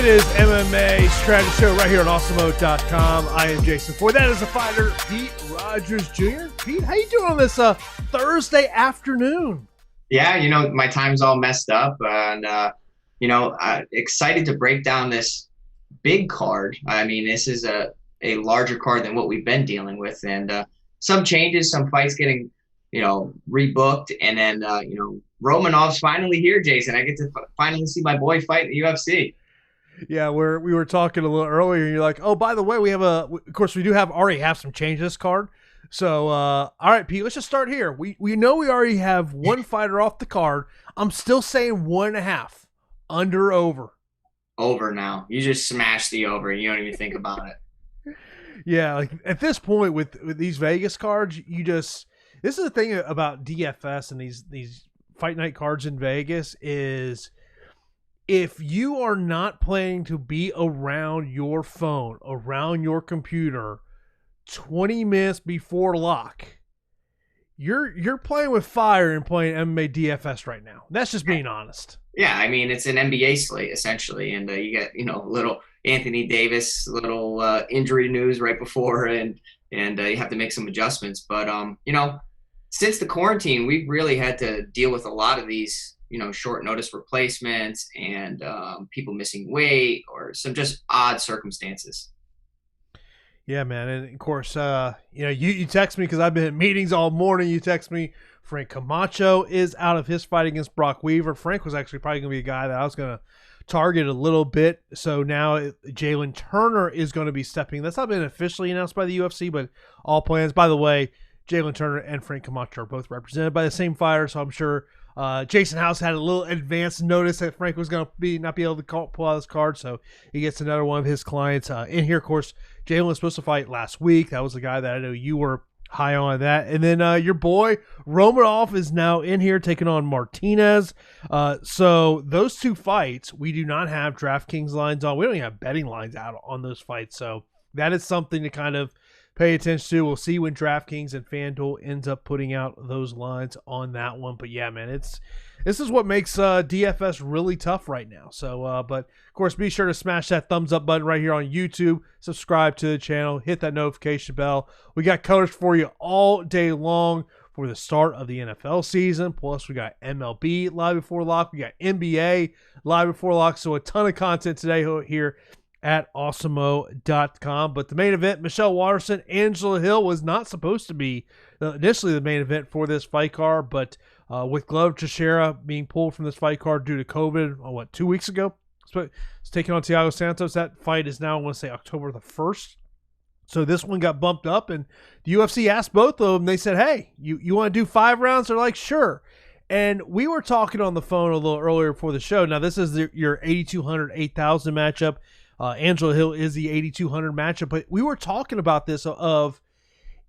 It is MMA Strategy Show right here on Awesemo.com. I am Jason Floyd. That is the fighter, Pete Rogers Jr. Pete, how you doing on this Thursday afternoon? Yeah, my time's all messed up. And, excited to break down this big card. I mean, this is a larger card than what we've been dealing with. And some changes, some fights getting, rebooked. And then, Romanov's finally here, Jason. I get to finally see my boy fight in the UFC. Yeah, we were talking a little earlier, and you're like, oh, by the way, we do already have some change this card. So, all right, Pete, let's just start here. We know we already have one fighter off the card. I'm still saying 1.5. Under, over. Over now. You just smash the over. You don't even think about it. Yeah, like at this point with these Vegas cards, this is the thing about DFS and these Fight Night cards in Vegas is if you are not planning to be around your phone, around your computer 20 minutes before lock, you're playing with fire and playing MMA DFS right now. That's just being honest. Yeah, I mean, it's an NBA slate essentially, and you get little Anthony Davis, little injury news right before, and you have to make some adjustments. But since the quarantine, we've really had to deal with a lot of these short notice replacements and people missing weight or some just odd circumstances. Yeah, man. And of course, you text me because I've been in meetings all morning. You text me Frank Camacho is out of his fight against Brock Weaver. Frank was actually probably going to be a guy that I was going to target a little bit. So now Jalen Turner is going to be stepping. That's not been officially announced by the UFC, but all plans. By the way, Jalen Turner and Frank Camacho are both represented by the same fighter, so I'm sure Jason House had a little advance notice that Frank was going to not be able to pull out his card, so he gets another one of his clients in here. Of course, Jalen was supposed to fight last week. That was the guy that I know you were high on that. And then your boy Romanov is now in here taking on Martinez. So those two fights, we do not have DraftKings lines on. We don't even have betting lines out on those fights, so that is something to kind of pay attention to. We'll see when DraftKings and FanDuel ends up putting out those lines on that one. But yeah, man, this is what makes DFS really tough right now. So, but of course, be sure to smash that thumbs up button right here on YouTube. Subscribe to the channel. Hit that notification bell. We got colors for you all day long for the start of the NFL season. Plus, we got MLB live before lock. We got NBA live before lock. So a ton of content today here at Awesemo.com. But the main event, Michelle Waterson, Angela Hill, was not supposed to be initially the main event for this fight card, but with Glover Teixeira being pulled from this fight card due to COVID, 2 weeks ago? It's taking on Thiago Santos. That fight is now, I want to say, October the 1st. So this one got bumped up, and the UFC asked both of them. They said, hey, you want to do 5 rounds? They're like, sure. And we were talking on the phone a little earlier before the show. Now, this is your 8,200, 8,000 matchup. Angela Hill is the 8,200 matchup, but we were talking about this of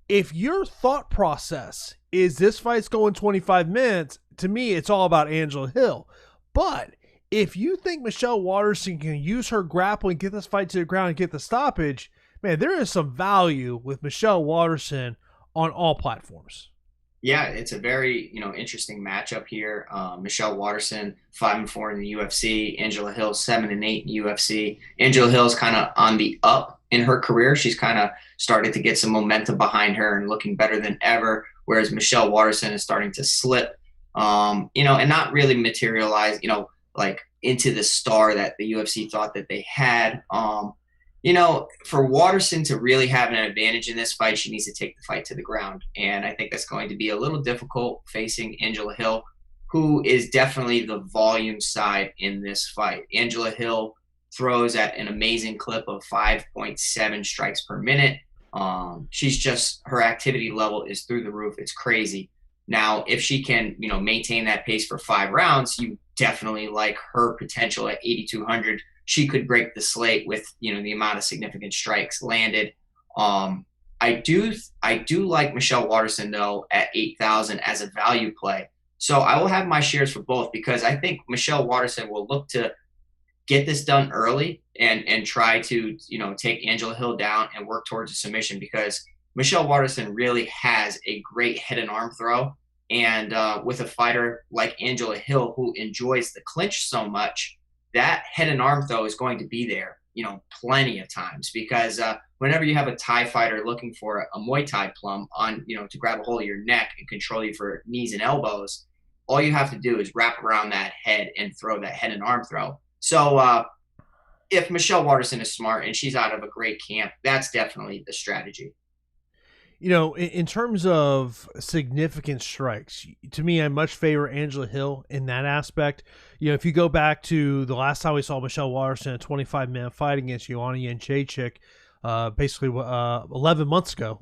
if your thought process is this fight's going 25 minutes, to me, it's all about Angela Hill. But if you think Michelle Waterson can use her grappling, get this fight to the ground and get the stoppage, man, there is some value with Michelle Waterson on all platforms. Yeah, it's a very, interesting matchup here. Michelle Waterson, 5-4 in the UFC. Angela Hill, 7-8 in the UFC. Angela Hill's kind of on the up in her career. She's kind of started to get some momentum behind her and looking better than ever, whereas Michelle Waterson is starting to slip, and not really materialize, like into the star that the UFC thought that they had. For Waterson to really have an advantage in this fight, she needs to take the fight to the ground. And I think that's going to be a little difficult facing Angela Hill, who is definitely the volume side in this fight. Angela Hill throws at an amazing clip of 5.7 strikes per minute. Her activity level is through the roof. It's crazy. Now, if she can, maintain that pace for 5 rounds, you definitely like her potential at 8,200. She could break the slate with, the amount of significant strikes landed. I do like Michelle Waterson, though, at 8,000 as a value play. So I will have my shares for both because I think Michelle Waterson will look to get this done early and try to, take Angela Hill down and work towards a submission because Michelle Waterson really has a great head and arm throw. And with a fighter like Angela Hill, who enjoys the clinch so much, that head and arm throw is going to be there, plenty of times because whenever you have a Thai fighter looking for a Muay Thai plum on, to grab a hold of your neck and control you for knees and elbows, all you have to do is wrap around that head and throw that head and arm throw. So if Michelle Waterson is smart and she's out of a great camp, that's definitely the strategy. In terms of significant strikes, to me, I much favor Angela Hill in that aspect. If you go back to the last time we saw Michelle Waterson, a 25-man fight against Joanna Jędrzejczyk, basically 11 months ago,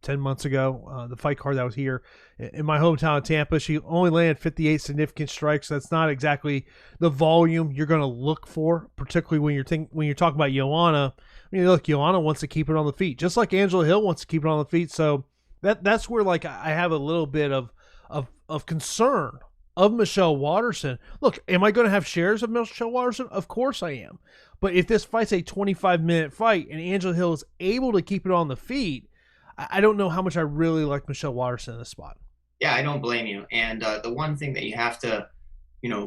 10 months ago, the fight card that was here in my hometown of Tampa, she only landed 58 significant strikes. That's not exactly the volume you're going to look for, particularly when you're talking about Joanna. I mean, look, Joanna wants to keep it on the feet, just like Angela Hill wants to keep it on the feet. So that's where I have a little bit of concern of Michelle Waterson. Look, am I going to have shares of Michelle Waterson? Of course I am. But if this fight's a 25-minute fight and Angela Hill is able to keep it on the feet, I don't know how much I really like Michelle Waterson in this spot. Yeah, I don't blame you. And the one thing that you have to,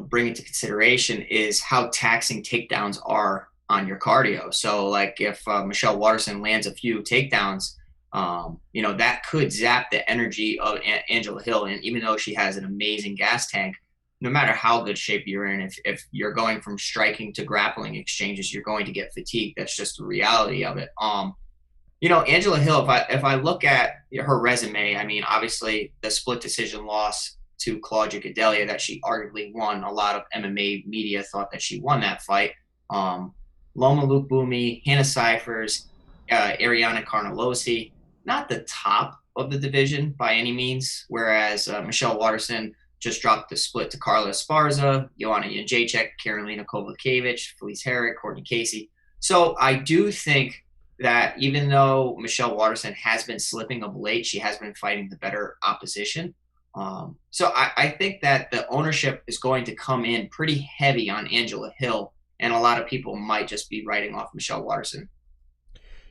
bring into consideration is how taxing takedowns are on your cardio. So if Michelle Waterson lands a few takedowns, that could zap the energy of Angela Hill. And even though she has an amazing gas tank, no matter how good shape you're in, if you're going from striking to grappling exchanges, you're going to get fatigued. That's just the reality of it. Angela Hill, if I look at her resume, I mean, obviously the split decision loss to Claudia Gadelha that she arguably won. A lot of MMA media thought that she won that fight. Loma Lookboonmee, Hannah Cyphers, Ariana Carnelosi, not the top of the division by any means, whereas Michelle Waterson just dropped the split to Carla Esparza, Joanna Jędrzejczyk, Karolina Kowalkiewicz, Felice Herrick, Courtney Casey. So I do think that even though Michelle Waterson has been slipping of late, she has been fighting the better opposition. So I think that the ownership is going to come in pretty heavy on Angela Hill, and a lot of people might just be writing off Michelle Waterson.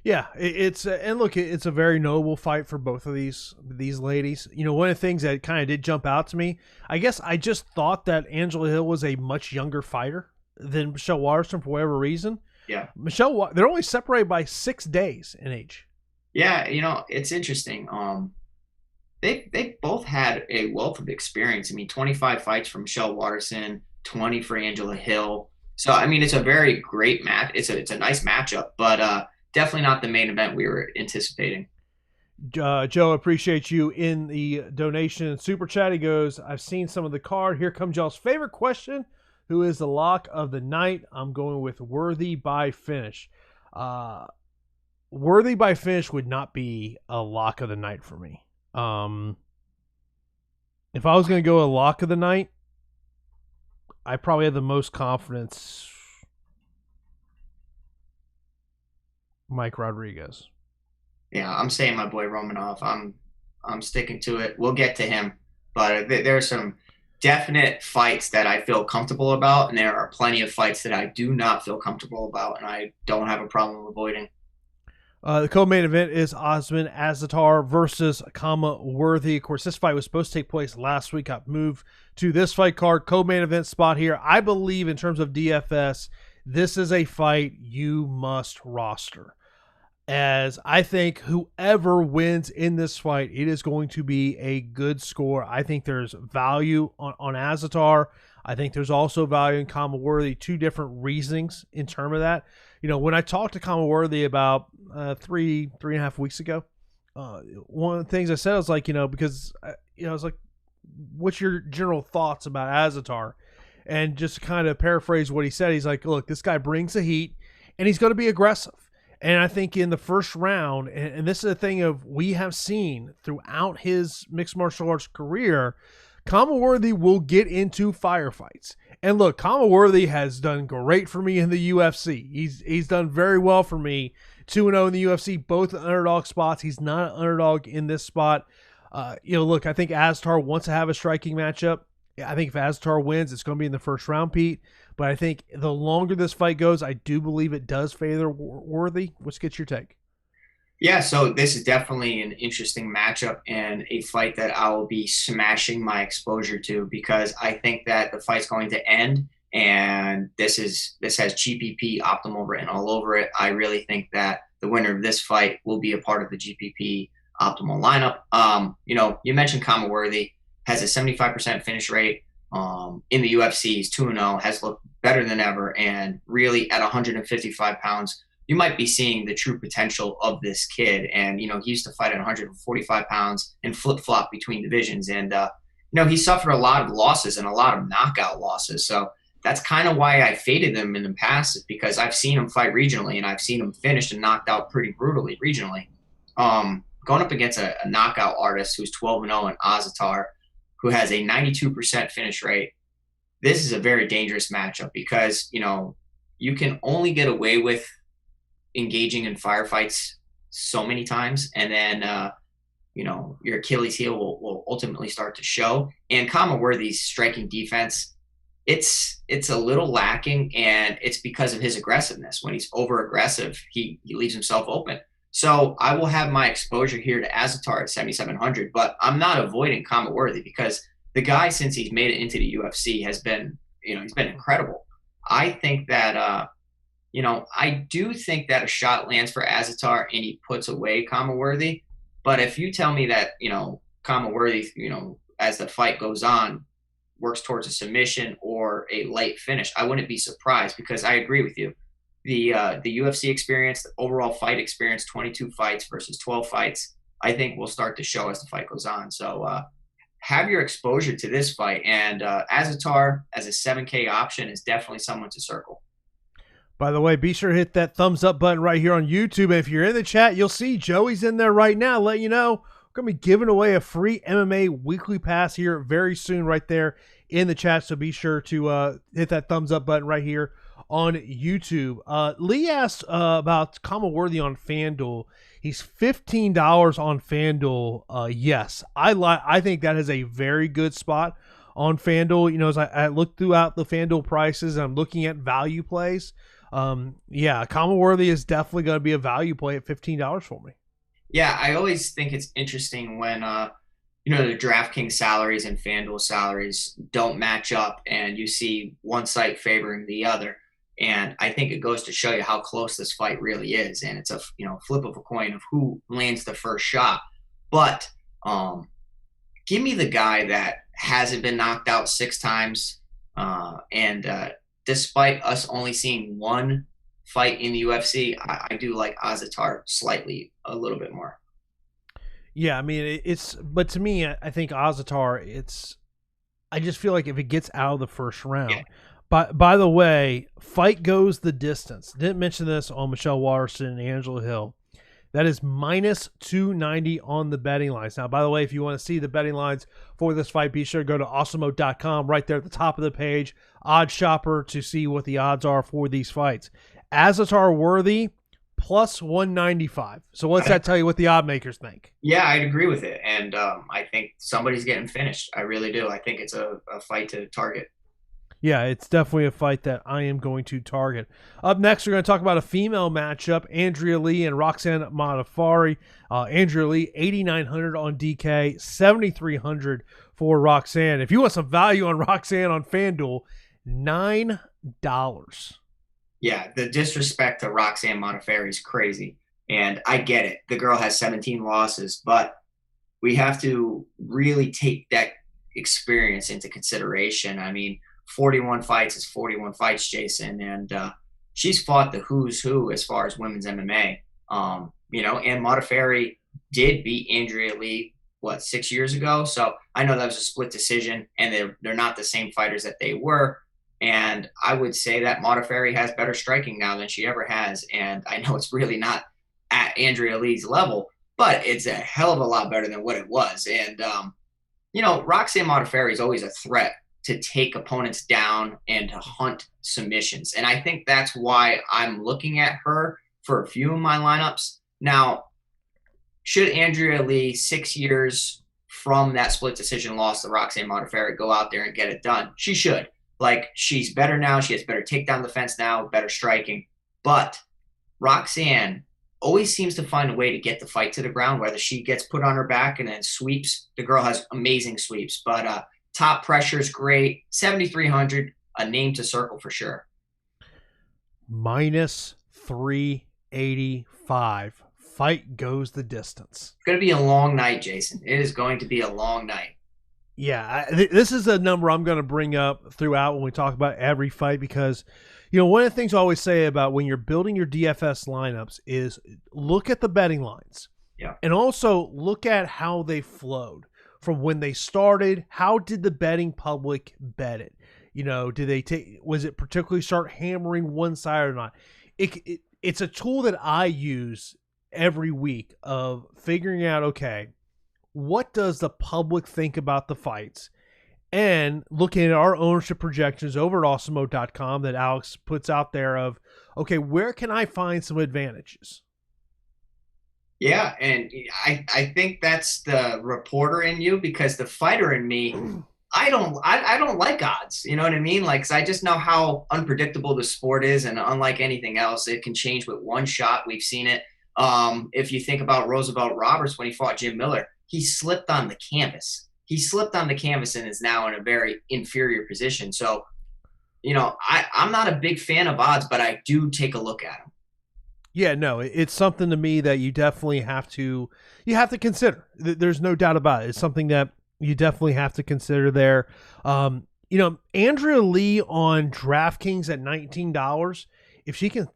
Yeah, it's a very noble fight for both of these ladies. One of the things that kind of did jump out to me, I guess I just thought that Angela Hill was a much younger fighter than Michelle Waterson for whatever reason. Yeah, they're only separated by 6 days in age. Yeah, it's interesting. They both had a wealth of experience. I mean, 25 fights for Michelle Waterson, 20 for Angela Hill. So I mean, it's a very great match. It's a nice matchup, but definitely not the main event we were anticipating. Joe, appreciate you in the donation super chat. He goes, I've seen some of the card. Here comes y'all's favorite question. Who is the lock of the night? I'm going with Worthy by finish. Worthy by finish would not be a lock of the night for me. If I was going to go a lock of the night, I probably have the most confidence. Mike Rodriguez. Yeah, I'm saying my boy Romanov. I'm sticking to it. We'll get to him, but there are some definite fights that I feel comfortable about, and there are plenty of fights that I do not feel comfortable about, and I don't have a problem avoiding. The co-main event is Osman Azaitar versus Kama Worthy. Of course, this fight was supposed to take place last week. Got moved to this fight card. Co-main event spot here. I believe in terms of DFS, this is a fight you must roster. As I think whoever wins in this fight, it is going to be a good score. I think there's value on Azaitar. I think there's also value in Kama Worthy. Two different reasonings in terms of that. When I talked to Kama Worthy about 3.5 weeks ago, one of the things I said was because I was like, what's your general thoughts about Azaitar? And just to kind of paraphrase what he said, he's like, look, this guy brings the heat, and he's going to be aggressive. And I think in the first round, and this is a thing of we have seen throughout his mixed martial arts career, Kama Worthy will get into firefights. And look, Kama Worthy has done great for me in the UFC. He's done very well for me. 2-0 in the UFC, both underdog spots. He's not an underdog in this spot. Look, I think Azaitar wants to have a striking matchup. I think if Azaitar wins, it's going to be in the first round, Pete. But I think the longer this fight goes, I do believe it does favor Worthy. Let's get your take. Yeah, so this is definitely an interesting matchup and a fight that I will be smashing my exposure to because I think that the fight's going to end and this has GPP optimal written all over it. I really think that the winner of this fight will be a part of the GPP optimal lineup. You mentioned Kama Worthy has a 75% finish rate. In the UFC, he's 2-0, has looked better than ever, and really at 155 pounds, you might be seeing the true potential of this kid. And, he used to fight at 145 pounds and flip-flop between divisions. And, he suffered a lot of losses and a lot of knockout losses. So that's kind of why I faded him in the past, is because I've seen him fight regionally, and I've seen him finished and knocked out pretty brutally regionally. Going up against a knockout artist who's 12-0 in Azaitar, who has a 92% finish rate, this is a very dangerous matchup because, you can only get away with engaging in firefights so many times. And then, your Achilles heel will ultimately start to show. And Kama Worthy's striking defense, it's a little lacking, and it's because of his aggressiveness. When he's over aggressive, he leaves himself open. So I will have my exposure here to Azaitar at 7,700, but I'm not avoiding Kama Worthy because the guy, since he's made it into the UFC, has been, he's been incredible. I think that, I do think that a shot lands for Azaitar and he puts away Kama Worthy. But if you tell me that, Kama Worthy, as the fight goes on, works towards a submission or a late finish, I wouldn't be surprised, because I agree with you. The UFC experience, the overall fight experience, 22 fights versus 12 fights, I think will start to show as the fight goes on. So have your exposure to this fight. And Azaitar as a 7K option is definitely someone to circle. By the way, be sure to hit that thumbs up button right here on YouTube. And if you're in the chat, you'll see Joey's in there right now. Let you know we're going to be giving away a free MMA weekly pass here very soon right there in the chat. So be sure to hit that thumbs up button right here on YouTube. Lee asked about Kama Worthy on FanDuel. He's $15 on FanDuel. Yes, I think that is a very good spot on FanDuel. As I look throughout the FanDuel prices, and I'm looking at value plays. Kama Worthy is definitely going to be a value play at $15 for me. Yeah, I always think it's interesting when the DraftKings salaries and FanDuel salaries don't match up, and you see one site favoring the other. And I think it goes to show you how close this fight really is. And it's a flip of a coin of who lands the first shot. But give me the guy that hasn't been knocked out 6 times. Despite us only seeing one fight in the UFC, I do like Azaitar slightly a little bit more. Yeah, I mean, but to me, I think Azaitar, I just feel like if it gets out of the first round. Yeah. By the way, fight goes the distance. Didn't mention this on Michelle Waterson and Angela Hill. That is minus 290 on the betting lines. Now, by the way, if you want to see the betting lines for this fight, be sure to go to Awesemo.com right there at the top of the page. Odds Shopper to see what the odds are for these fights. Azaitar Worthy plus 195. So what's that tell you what the odd makers think? Yeah, I'd agree with it. And I think somebody's getting finished. I really do. I think it's a fight to target. Yeah, it's definitely a fight that I am going to target. Up next, we're going to talk about a female matchup, Andrea Lee and Roxanne Modafferi. Andrea Lee, 8,900 on DK, 7,300 for Roxanne. If you want some value on Roxanne on FanDuel, $9. Yeah, the disrespect to Roxanne Modafferi is crazy. And I get it. The girl has 17 losses, but we have to really take that experience into consideration. I mean, 41 fights is 41 fights, Jason, and she's fought the who's who as far as women's MMA. And Modafferi did beat Andrea Lee 6 years ago. So I know that was a split decision, and they're not the same fighters that they were. And I would say that Modafferi has better striking now than she ever has. And I know it's really not at Andrea Lee's level, but it's a hell of a lot better than what it was. And Roxanne Modafferi is always a threat to take opponents down and to hunt submissions. And I think that's why I'm looking at her for a few of my lineups. Now, should Andrea Lee, 6 years from that split decision loss to Roxanne Modafferi, go out there and get it done? She should. She's better now. She has better takedown defense now, better striking. But Roxanne always seems to find a way to get the fight to the ground, whether she gets put on her back and then sweeps. The girl has amazing sweeps, but top pressure is great. 7,300. a name to circle for sure. Minus 385. Fight goes the distance. It's going to be a long night, Jason. It is going to be a long night. Yeah, this is a number I'm going to bring up throughout when we talk about every fight because, one of the things I always say about when you're building your DFS lineups is look at the betting lines. Yeah. And also look at how they flowed from when they started. How did the betting public bet it? Did they was it particularly start hammering one side or not? It's a tool that I use every week of figuring out, okay, what does the public think about the fights? And looking at our ownership projections over at Awesemo.com that Alex puts out there of, okay, where can I find some advantages? Yeah, and I think that's the reporter in you, because the fighter in me, I don't like odds. You know what I mean? Like, 'cause I just know how unpredictable the sport is, and unlike anything else, it can change with one shot. We've seen it. If you think about Roosevelt Roberts when he fought Jim Miller, he slipped on the canvas. He slipped on the canvas and is now in a very inferior position. So, I'm not a big fan of odds, but I do take a look at them. Yeah, no, it's something to me that you definitely have to consider. There's no doubt about it. It's something that you definitely have to consider there. Andrea Lee on DraftKings at $19. If she can,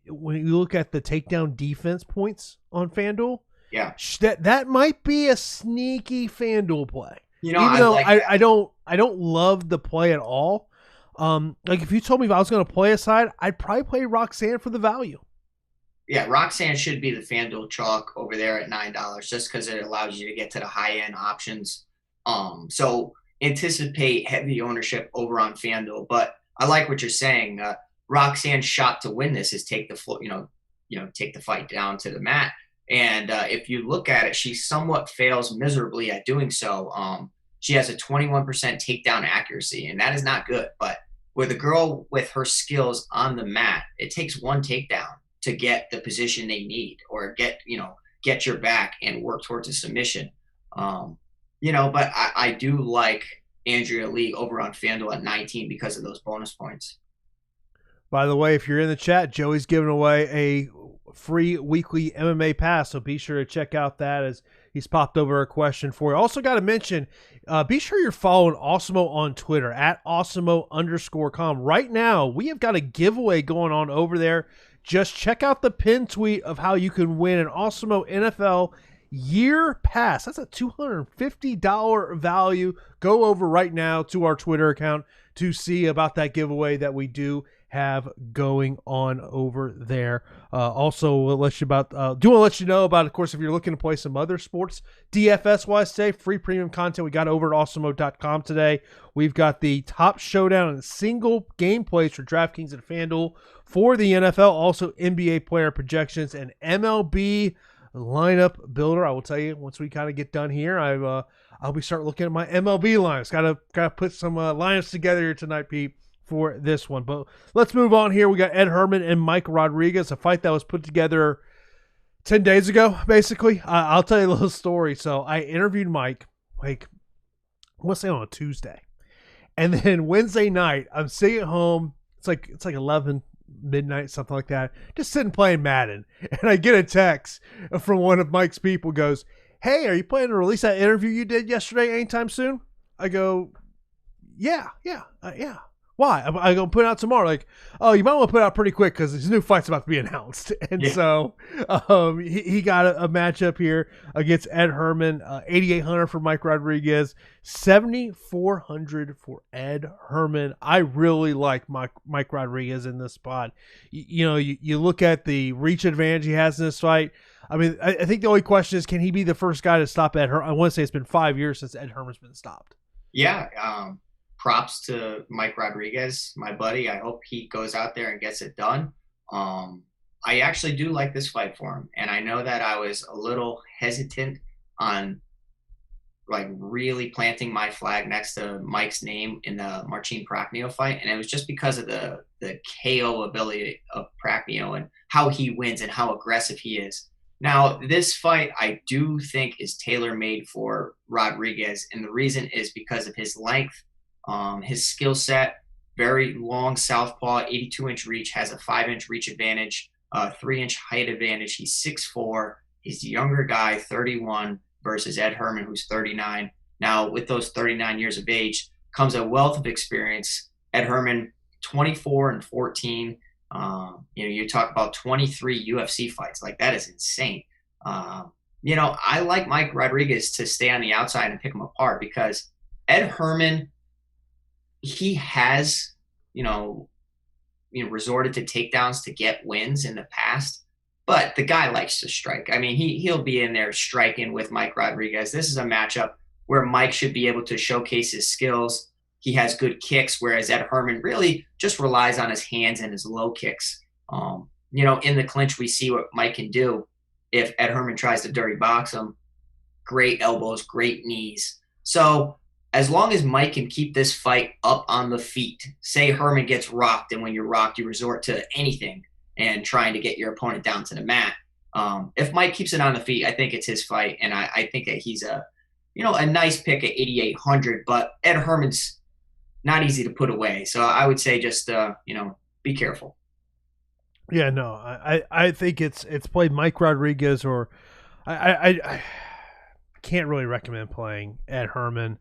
when you look at the takedown defense points on FanDuel, yeah, that might be a sneaky FanDuel play. Even though I don't love the play at all. Like if you told me if I was going to play a side, I'd probably play Roxanne for the value. Yeah, Roxanne should be the FanDuel chalk over there at $9, just because it allows you to get to the high-end options. So anticipate heavy ownership over on FanDuel. But I like what you're saying. Roxanne's shot to win this is take the fight down to the mat. And if you look at it, she somewhat fails miserably at doing so. She has a 21% takedown accuracy, and that is not good. But with a girl with her skills on the mat, it takes one takedown to get the position they need, or get your back and work towards a submission. But I do like Andrea Lee over on FanDuel at 19 because of those bonus points. By the way, if you're in the chat, Joey's giving away a free weekly MMA pass, so be sure to check out that as he's popped over a question for you. Also got to mention, be sure you're following Awesemo on Twitter at Awesemo_com. Right now, we have got a giveaway going on over there. Just check out the pinned tweet of how you can win an Awesemo NFL year pass. That's a $250 value. Go over right now to our Twitter account to see about that giveaway that we do have going on over there. Also, we'll let you know about, of course, if you're looking to play some other sports, DFS-wise today, free premium content we got over at Awesemo.com today. We've got the top showdown and single game plays for DraftKings and FanDuel for the NFL, also NBA player projections and MLB lineup builder. I will tell you, once we kind of get done here, I'll be starting looking at my MLB lineups. Gotta put some lineups together here tonight, Pete, for this one. But let's move on here. We got Ed Herman and Mike Rodriguez, a fight that was put together 10 days ago, basically. I'll tell you a little story. So I interviewed Mike, I want to say on a Tuesday. And then Wednesday night, I'm sitting at home. It's like 11 midnight, something like that. Just sitting playing Madden. And I get a text from one of Mike's people, goes, "Hey, are you planning to release that interview you did yesterday anytime soon?" I go, yeah. Why? I'm going to put it out tomorrow. Like, oh, you might want to put it out pretty quick because his new fight's about to be announced. And so he got a matchup here against Ed Herman, 8,800 for Mike Rodriguez, 7,400 for Ed Herman. I really like Mike Rodriguez in this spot. You look at the reach advantage he has in this fight. I mean, I think the only question is, can he be the first guy to stop Ed Herman? I want to say it's been 5 years since Ed Herman's been stopped. Yeah. Props to Mike Rodriguez, my buddy. I hope he goes out there and gets it done. I actually do like this fight for him. And I know that I was a little hesitant on really planting my flag next to Mike's name in the Marcin Prachnio fight. And it was just because of the KO ability of Prachnio and how he wins and how aggressive he is. Now, this fight I do think is tailor-made for Rodriguez. And the reason is because of his length, his skill set, very long southpaw, 82-inch reach, has a 5-inch reach advantage, 3-inch height advantage. He's 6'4". He's the younger guy, 31, versus Ed Herman, who's 39. Now, with those 39 years of age comes a wealth of experience. Ed Herman, 24-14. You talk about 23 UFC fights. Like, that is insane. I like Mike Rodriguez to stay on the outside and pick him apart because Ed Herman, he has, resorted to takedowns to get wins in the past, but the guy likes to strike. I mean, he'll be in there striking with Mike Rodriguez. This is a matchup where Mike should be able to showcase his skills. He has good kicks, whereas Ed Herman really just relies on his hands and his low kicks. In the clinch, we see what Mike can do if Ed Herman tries to dirty box him. Great elbows, great knees. So as long as Mike can keep this fight up on the feet, say Herman gets rocked, and when you're rocked, you resort to anything and trying to get your opponent down to the mat. If Mike keeps it on the feet, I think it's his fight, and I think that he's a nice pick at 8,800. But Ed Herman's not easy to put away, so I would say just be careful. Yeah, no, I think it's played Mike Rodriguez, or I can't really recommend playing Ed Herman.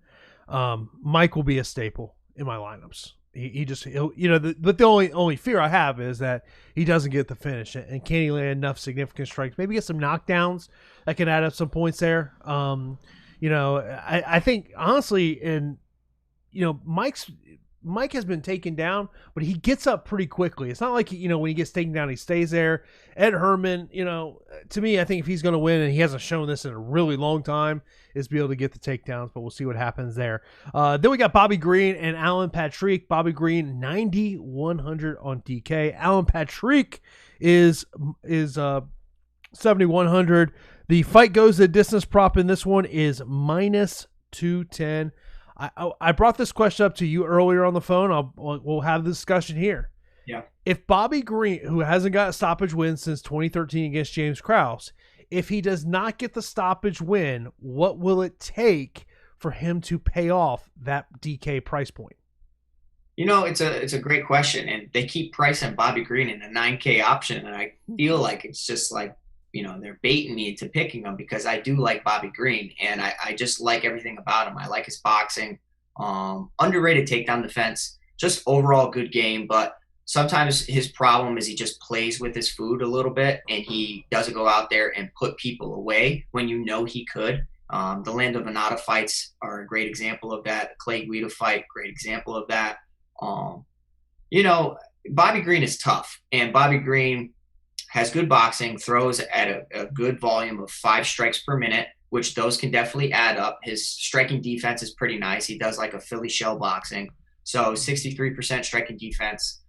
Mike will be a staple in my lineups. But the only fear I have is that he doesn't get the finish, and can he land enough significant strikes? Maybe get some knockdowns that can add up some points there. I think honestly, Mike has been taken down, but he gets up pretty quickly. It's not like, when he gets taken down, he stays there. Ed Herman, to me, I think if he's going to win, and he hasn't shown this in a really long time, is be able to get the takedowns, but we'll see what happens there. Then we got Bobby Green and Alan Patrick. Bobby Green, 9,100 on DK. Alan Patrick is 7,100. The fight goes the distance prop in this one is minus 210. I brought this question up to you earlier on the phone. We'll have the discussion here. Yeah. If Bobby Green, who hasn't got a stoppage win since 2013 against James Krause, if he does not get the stoppage win, what will it take for him to pay off that DK price point? It's a great question, and they keep pricing Bobby Green in a 9K option, and I feel like it's just like, they're baiting me into picking him because I do like Bobby Green, and I just like everything about him. I like his boxing, underrated takedown defense, just overall good game. But sometimes his problem is he just plays with his food a little bit, and he doesn't go out there and put people away when he could. The Lando Venata fights are a great example of that. Clay Guida fight, great example of that. Bobby Green is tough, and Bobby Green has good boxing, throws at a good volume of 5 strikes per minute, which those can definitely add up. His striking defense is pretty nice. He does like a Philly shell boxing. So 63% striking defense.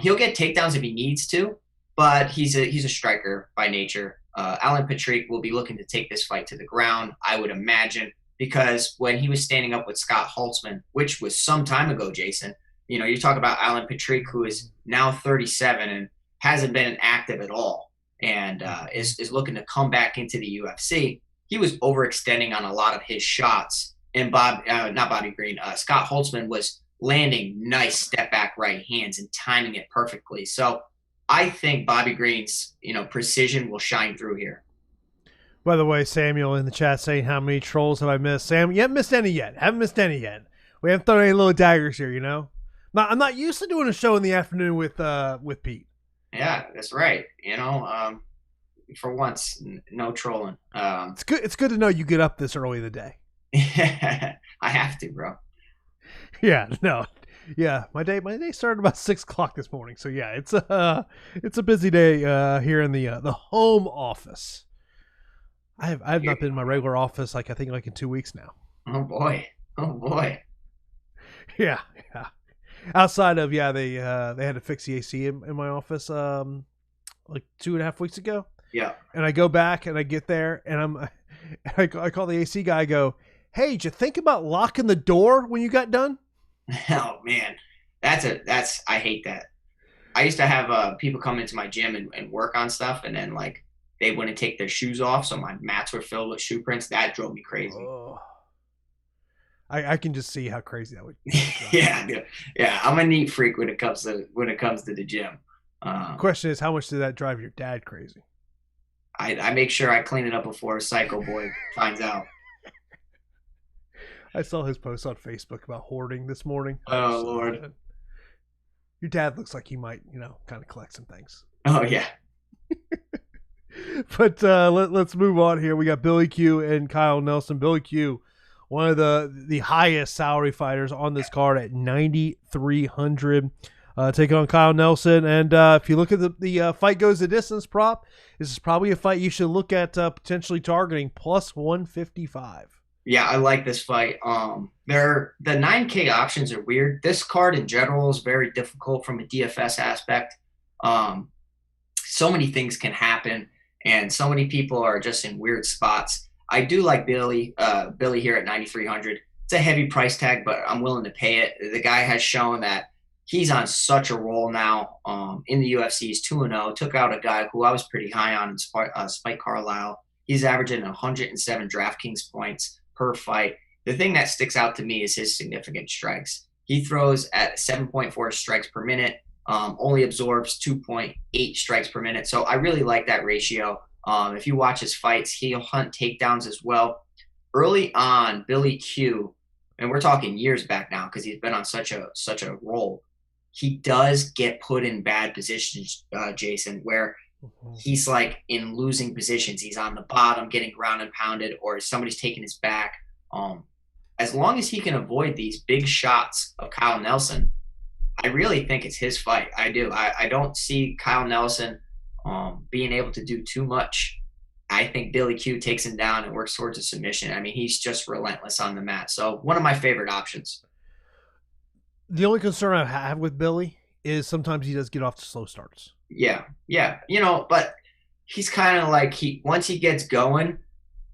He'll get takedowns if he needs to, but he's a striker by nature. Alan Patrick will be looking to take this fight to the ground, I would imagine, because when he was standing up with Scott Holtzman, which was some time ago, Jason, you talk about Alan Patrick, who is now 37 and hasn't been active at all, and is looking to come back into the UFC. He was overextending on a lot of his shots, and Scott Holtzman was landing nice step back right hands and timing it perfectly. So I think Bobby Green's precision will shine through here. By the way, Samuel in the chat saying, how many trolls have I missed? Sam, you haven't missed any yet. Haven't missed any yet. We haven't thrown any little daggers here, I'm not used to doing a show in the afternoon with Pete. Yeah, that's right. For once, no trolling. It's good. It's good to know you get up this early in the day. I have to, bro. Yeah, no, yeah. My day started about 6 o'clock this morning. So yeah, it's a busy day here in the home office. I have not been in my regular office I think in 2 weeks now. Oh boy. Yeah. Outside of they had to fix the AC in my office 2.5 weeks ago. Yeah. And I go back and I get there and I call the AC guy. I go, hey, did you think about locking the door when you got done? Oh man, I hate that. I used to have people come into my gym and work on stuff, and then they wouldn't take their shoes off, so my mats were filled with shoe prints. That drove me crazy. Oh. I can just see how crazy that would. Yeah, yeah. I'm a neat freak when it comes to the gym. The question is, how much did that drive your dad crazy? I make sure I clean it up before Psycho Boy finds out. I saw his post on Facebook about hoarding this morning. Oh Lord. Your dad looks like he might, kind of collect some things. Oh yeah. But let's move on here. We got Billy Q and Kyle Nelson. Billy Q, one of the highest salary fighters on this card at 9,300, taking on Kyle Nelson. And if you look at the fight goes the distance prop, this is probably a fight you should look at potentially targeting plus 155. Yeah, I like this fight. The 9K options are weird. This card in general is very difficult from a DFS aspect. So many things can happen, and so many people are just in weird spots. I do like Billy here at 9,300. It's a heavy price tag, but I'm willing to pay it. The guy has shown that he's on such a roll now. In the UFC, he's 2-0. Took out a guy who I was pretty high on in Spike Carlisle. He's averaging 107 DraftKings points per fight. The thing that sticks out to me is his significant strikes. He throws at 7.4 strikes per minute, only absorbs 2.8 strikes per minute. So I really like that ratio. If you watch his fights, he'll hunt takedowns as well. Early on, Billy Q, and we're talking years back now because he's been on such a roll, he does get put in bad positions, Jason, where he's like in losing positions. He's on the bottom, getting ground and pounded, or somebody's taking his back. As long as he can avoid these big shots of Kyle Nelson, I really think it's his fight. I do. I don't see Kyle Nelson being able to do too much. I think Billy Q takes him down and works towards a submission. I mean, he's just relentless on the mat. So one of my favorite options. The only concern I have with Billy is sometimes he does get off to slow starts. Yeah. But he's kind of like once he gets going,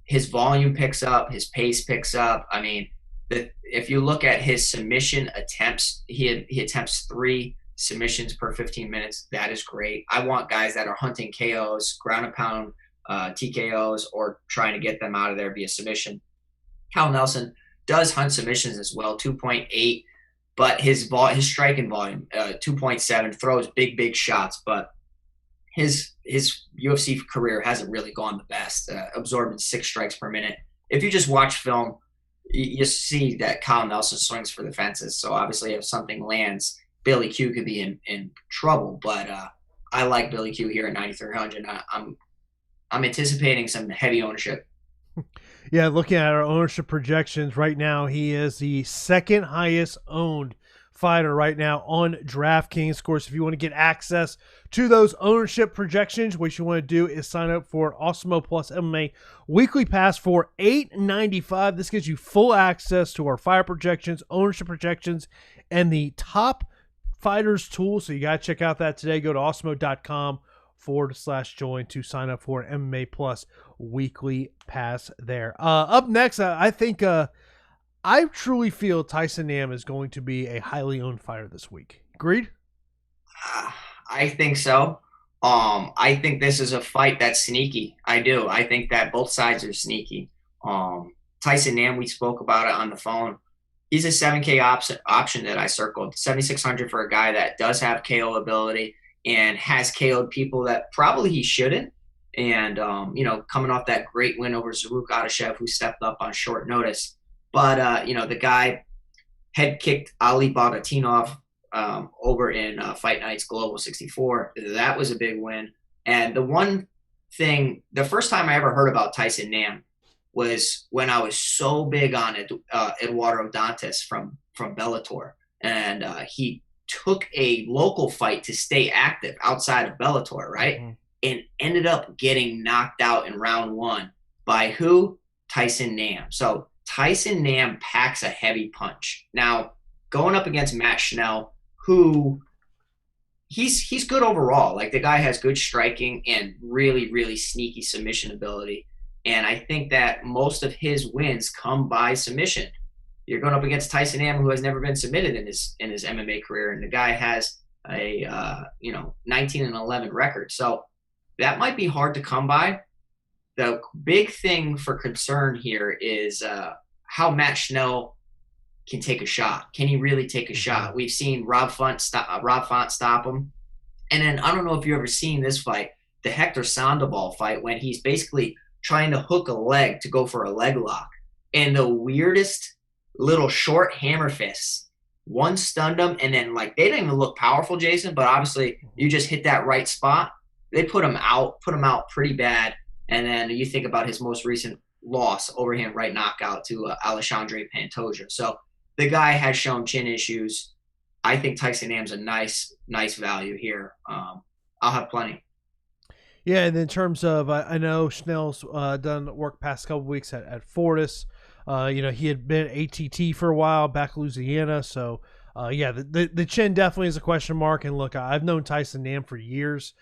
his volume picks up, his pace picks up. I mean, if you look at his submission attempts, he attempts 3 submissions per 15 minutes. That is great. I want guys that are hunting KOs, ground and pound TKOs, or trying to get them out of there via submission. Kyle Nelson does hunt submissions as well, 2.8. But his striking volume, 2.7, throws big shots. But his UFC career hasn't really gone the best, absorbing 6 strikes per minute. If you just watch film, you see that Kyle Nelson swings for the fences. So obviously, if something lands, Billy Q could be in trouble. But I like Billy Q here at 9,300. I'm anticipating some heavy ownership. Yeah, looking at our ownership projections right now, he is the second highest owned fighter right now on DraftKings. Of course, if you want to get access to those ownership projections, what you want to do is sign up for Awesemo Plus MMA Weekly Pass for $8.95. This gives you full access to our fighter projections, ownership projections, and the top fighters tool. So you got to check out that today. Go to awesemo.com/join to sign up for an MMA Plus Weekly Pass there. Up next, I think I truly feel Tyson Nam is going to be a highly owned fighter this week. Agreed? I think so. I think this is a fight that's sneaky. I do. I think that both sides are sneaky. Tyson Nam, we spoke about it on the phone. He's a 7K option that I circled. 7,600 for a guy that does have KO ability and has KO'd people that probably he shouldn't. And, coming off that great win over Zaruk Adashev, who stepped up on short notice. But, the guy head kicked Ali Bagatinov over in Fight Night's Global 64. That was a big win. And the first time I ever heard about Tyson Nam was when I was so big on Eduardo Dantas from Bellator. And he took a local fight to stay active outside of Bellator, right? Mm-hmm. And ended up getting knocked out in round 1 by who? Tyson Nam. So Tyson Nam packs a heavy punch. Now, going up against Matt Schnell, who he's good overall. Like, the guy has good striking and really, really sneaky submission ability. And I think that most of his wins come by submission. You're going up against Tyson Nam, who has never been submitted in his MMA career, and the guy has a 19-11 record. So that might be hard to come by. The big thing for concern here is how Matt Schnell can take a shot. Can he really take a shot? We've seen Rob Font stop him. And then I don't know if you've ever seen this fight, the Hector Sandoval fight, when he's basically trying to hook a leg to go for a leg lock. And the weirdest little short hammer fists. One stunned him, and then like they didn't even look powerful, Jason, but obviously you just hit that right spot. They put him out pretty bad. And then you think about his most recent loss, overhand right knockout to Alexandre Pantoja. So the guy has shown chin issues. I think Tyson Nam's a nice value here. I'll have plenty. Yeah, and in terms of, I know Schnell's done work past couple weeks at Fortis. He had been ATT for a while back in Louisiana. So, the chin definitely is a question mark. And look, I've known Tyson Nam for years.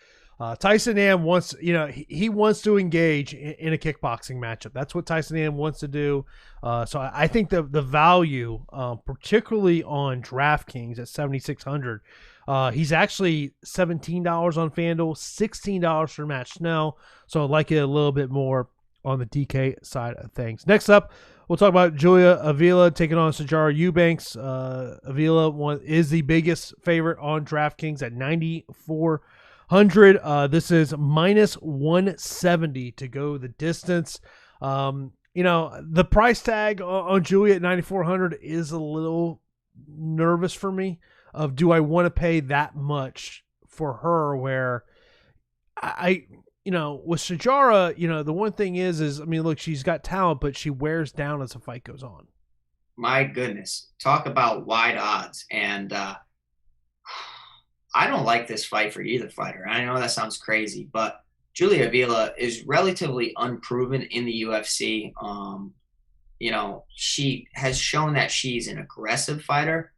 Tyson Nam wants, he wants to engage in a kickboxing matchup. That's what Tyson Nam wants to do. So I think the value, particularly on DraftKings at 7,600, he's actually $17 on FanDuel, $16 for Matt Schnell. So I like it a little bit more on the DK side of things. Next up, we'll talk about Julia Avila taking on Sajara Eubanks. Avila is the biggest favorite on DraftKings at 9,400. This is minus 170 to go the distance. The price tag on Julia at 9,400 is a little nervous for me. Of do I want to pay that much for her? Where with Sajara, the one thing is look, she's got talent, but she wears down as the fight goes on. My goodness, talk about wide odds. And I don't like this fight for either fighter. I know that sounds crazy, but Julia Avila is relatively unproven in the UFC. She has shown that she's an aggressive fighter,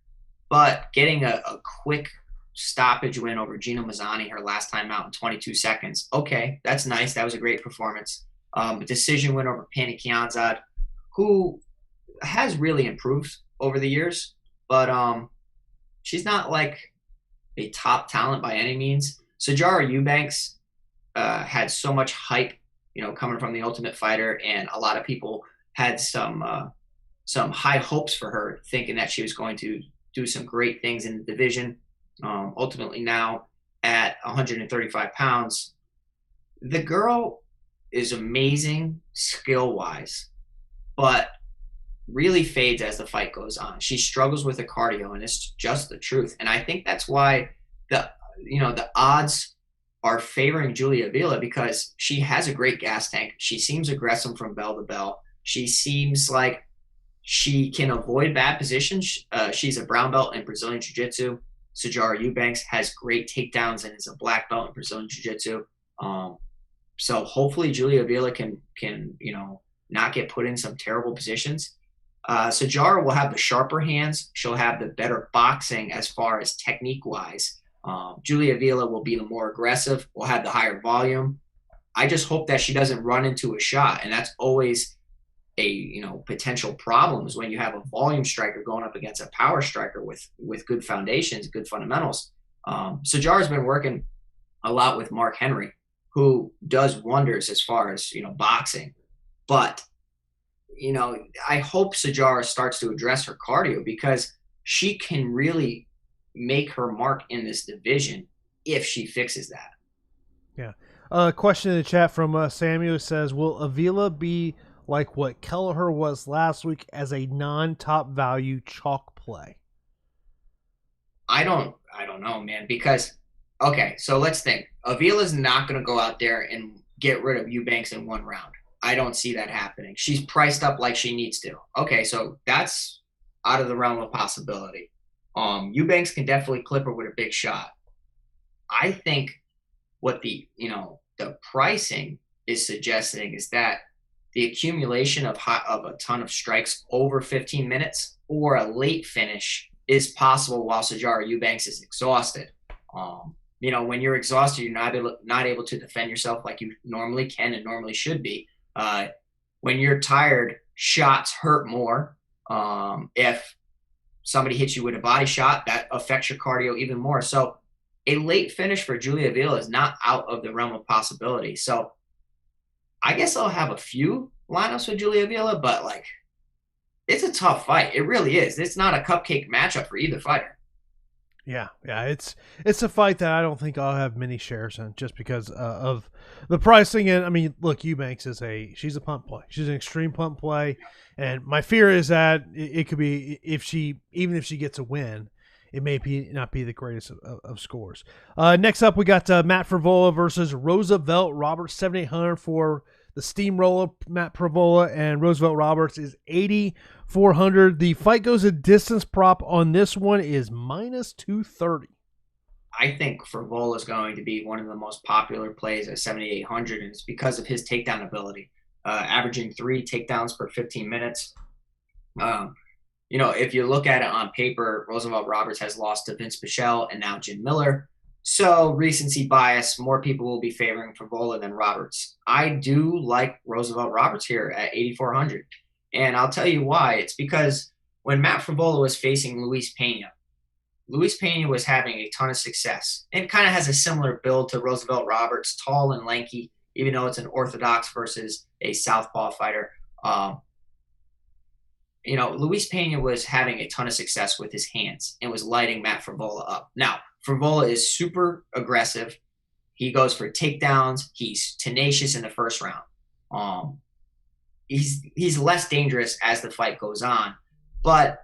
but getting a quick stoppage win over Gina Mazzani her last time out in 22 seconds. Okay, that's nice. That was a great performance. A decision win over Pani Kianzad, who has really improved over the years, but she's not like a top talent by any means. Sajara Eubanks had so much hype, coming from the Ultimate Fighter, and a lot of people had some high hopes for her, thinking that she was going to do some great things in the division. Ultimately now at 135 pounds, the girl is amazing skill-wise, but really fades as the fight goes on. She struggles with the cardio, and it's just the truth. And I think that's why the odds are favoring Julia Avila, because she has a great gas tank. She seems aggressive from bell to bell. She seems like she can avoid bad positions. She's a brown belt in Brazilian Jiu-Jitsu. Sajara Eubanks has great takedowns and is a black belt in Brazilian Jiu-Jitsu. So hopefully Julia Avila can not get put in some terrible positions. Sajara will have the sharper hands. She'll have the better boxing as far as technique-wise. Julia Avila will be the more aggressive, will have the higher volume. I just hope that she doesn't run into a shot, and that's always a potential problem, is when you have a volume striker going up against a power striker with good foundations, good fundamentals. Sajara's been working a lot with Mark Henry, who does wonders as far as boxing, but I hope Sajara starts to address her cardio, because she can really make her mark in this division if she fixes that. Yeah. Question in the chat from Samuel says, will Avila be like what Kelleher was last week as a non-top value chalk play? I don't know, man, because, okay, so let's think. Avila's not going to go out there and get rid of Eubanks in one round. I don't see that happening. She's priced up like she needs to. Okay, so that's out of the realm of possibility. Eubanks can definitely clip her with a big shot. I think what the pricing is suggesting is that the accumulation of a ton of strikes over 15 minutes or a late finish is possible while Sajara Eubanks is exhausted. When you're exhausted, you're not able to defend yourself like you normally can and normally should be. When you're tired, shots hurt more. If somebody hits you with a body shot, that affects your cardio even more. So a late finish for Julia Avila is not out of the realm of possibility. So I guess I'll have a few lineups with Julia Avila, but it's a tough fight. It really is. It's not a cupcake matchup for either fighter. Yeah, it's a fight that I don't think I'll have many shares in, just because of the pricing. And I mean, look, Eubanks she's a punt play. She's an extreme punt play, and my fear is that it could be, even if she gets a win, it may not be the greatest of scores. Next up, we got Matt Frevola versus Roosevelt Roberts, 7,800 for the steamroller. Matt Frevola and Roosevelt Roberts is 8,400. The fight goes a distance prop on this one is minus 230. I think Frevola is going to be one of the most popular plays at 7,800, and it's because of his takedown ability, averaging 3 takedowns per 15 minutes. If you look at it on paper, Roosevelt Roberts has lost to Vince Pichel and now Jim Miller. So recency bias, more people will be favoring Frevola than Roberts. I do like Roosevelt Roberts here at 8,400. And I'll tell you why. It's because when Matt Frevola was facing Luis Pena was having a ton of success and kind of has a similar build to Roosevelt Roberts, tall and lanky, even though it's an orthodox versus a southpaw fighter. Luis Pena was having a ton of success with his hands and was lighting Matt Frevola up. Now, Frevola is super aggressive. He goes for takedowns. He's tenacious in the first round. He's less dangerous as the fight goes on. But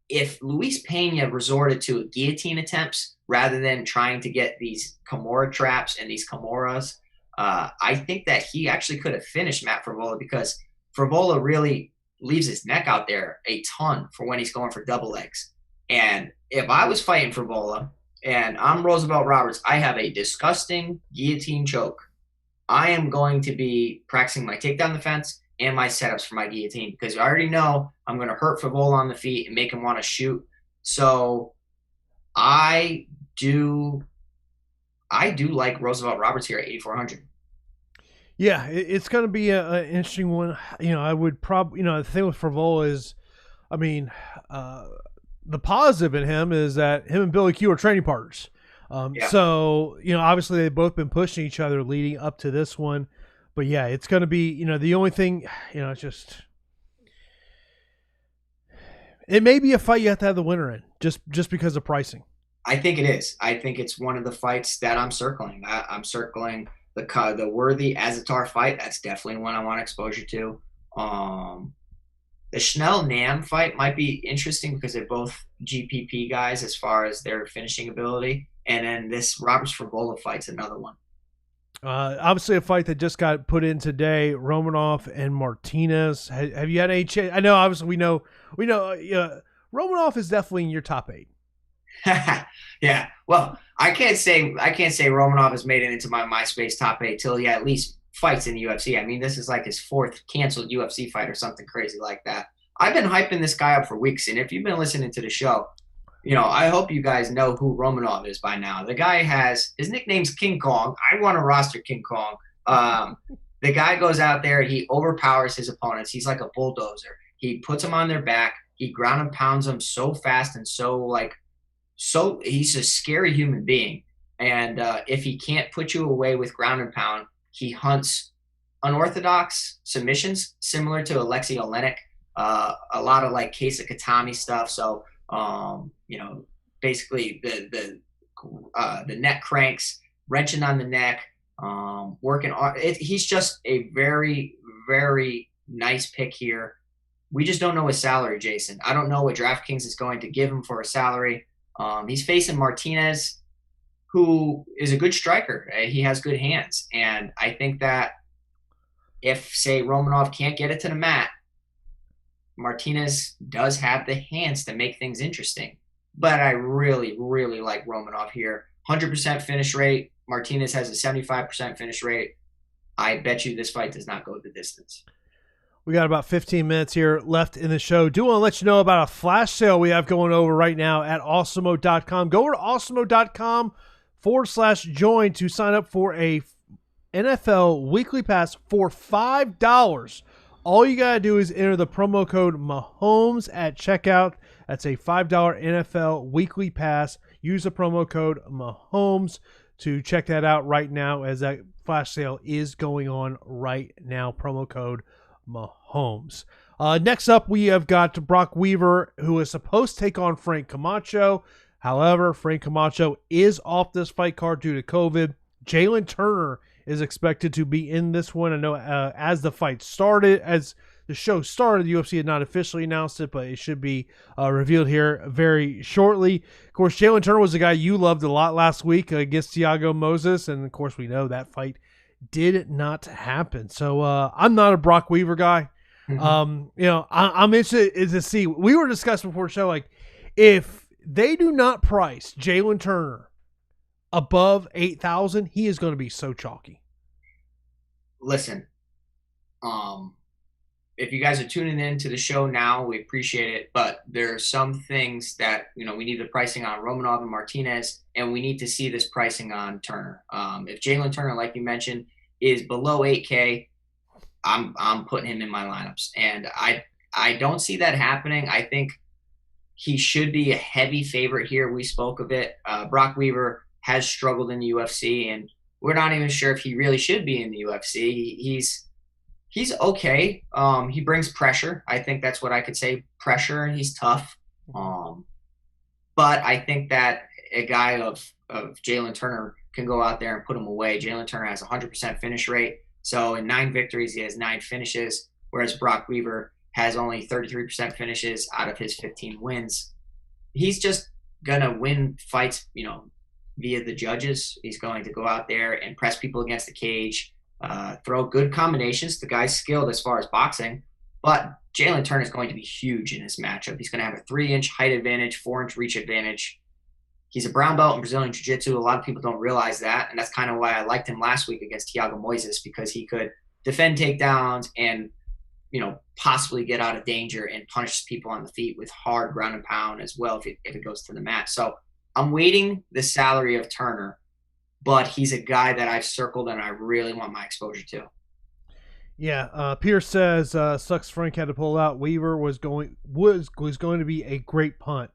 if Luis Pena resorted to guillotine attempts rather than trying to get these Kimura traps and these Kimuras, I think that he actually could have finished Matt Frevola, because Frevola really leaves his neck out there a ton for when he's going for double legs. And if I was fighting Frevola and I'm Roosevelt Roberts, I have a disgusting guillotine choke. I am going to be practicing my takedown defense and my setups for my guillotine, because I already know I'm going to hurt Frevola on the feet and make him want to shoot. So I do like Roosevelt Roberts here at 8,400. Yeah, it's going to be an interesting one. I would probably, the thing with Frevola is, I mean, the positive in him is that him and Billy Q are training partners. So, obviously they've both been pushing each other leading up to this one. But yeah, it's going to be, the only thing, it's just, it may be a fight you have to have the winner in, just because of pricing. I think it is. I think it's one of the fights that I'm circling. I'm circling the worthy Azaitar fight. That's definitely one I want exposure to. The Schnell-Nam fight might be interesting because they're both GPP guys as far as their finishing ability. And then this Roberts Frevola fight's another one. Obviously a fight that just got put in today, Romanov and Martinez. Have you had any chance? I know, obviously we know, Romanov is definitely in your top 8. Yeah. Well, I can't say Romanov has made it into my MySpace top 8 till he at least fights in the UFC. I mean, this is like his 4th canceled UFC fight or something crazy like that. I've been hyping this guy up for weeks, and if you've been listening to the show, I hope you guys know who Romanov is by now. The guy his nickname's King Kong. I want to roster King Kong. The guy goes out there, he overpowers his opponents. He's like a bulldozer. He puts them on their back. He ground and pounds them so fast and so he's a scary human being. And if he can't put you away with ground and pound, he hunts unorthodox submissions similar to Alexei Olenek, a lot of like Keisa Katami stuff. So, basically the neck cranks, wrenching on the neck, working on it. He's just a very, very nice pick here. We just don't know his salary, Jason. I don't know what DraftKings is going to give him for a salary. He's facing Martinez, who is a good striker. He has good hands. And I think that if, say, Romanov can't get it to the mat, Martinez does have the hands to make things interesting. But I really, really like Romanov here. 100% finish rate. Martinez has a 75% finish rate. I bet you this fight does not go the distance. We got about 15 minutes here left in the show. Do want to let you know about a flash sale we have going over right now at Awesemo.com. Go over to Awesemo.com/join to sign up for a NFL weekly pass for $5. All you got to do is enter the promo code Mahomes at checkout. That's a $5 NFL weekly pass. Use the promo code Mahomes to check that out right now, as that flash sale is going on right now. Promo code Mahomes. Next up, we have got Brock Weaver, who is supposed to take on Frank Camacho. However, Frank Camacho is off this fight card due to COVID. Jalen Turner is expected to be in this one. I know as the fight started, as the show started, the UFC had not officially announced it, but it should be revealed here very shortly. Of course, Jalen Turner was a guy you loved a lot last week against Thiago Moses, and of course, we know that fight did not happen. So I'm not a Brock Weaver guy. Mm-hmm. I'm interested to see. We were discussing before the show, like, if they do not price Jalen Turner above 8,000, he is going to be so chalky. Listen, if you guys are tuning in to the show now, we appreciate it. But there are some things that, we need the pricing on Romanov and Martinez, and we need to see this pricing on Turner. If Jalen Turner, like you mentioned, is below 8K, I'm putting him in my lineups. And I don't see that happening. I think he should be a heavy favorite here. We spoke of it. Brock Weaver has struggled in the UFC, and we're not even sure if he really should be in the UFC. He's okay. He brings pressure. I think that's what I could say. Pressure. He's tough. But I think that a guy of Jalen Turner can go out there and put him away. Jalen Turner has 100% finish rate. So in 9 victories, he has 9 finishes, whereas Brock Weaver has only 33% finishes out of his 15 wins. He's just going to win fights, via the judges. He's going to go out there and press people against the cage, throw good combinations. The guy's skilled as far as boxing, but Jalen Turner is going to be huge in this matchup. He's going to have a 3-inch height advantage, 4-inch reach advantage. He's a brown belt in Brazilian Jiu-Jitsu. A lot of people don't realize that, and that's kind of why I liked him last week against Thiago Moises, because he could defend takedowns and, possibly get out of danger and punish people on the feet with hard ground and pound as well if it goes to the mat. So I'm waiting the salary of Turner, but he's a guy that I've circled and I really want my exposure to. Yeah, Pierce says sucks Frank had to pull out. Weaver was going to be a great punt.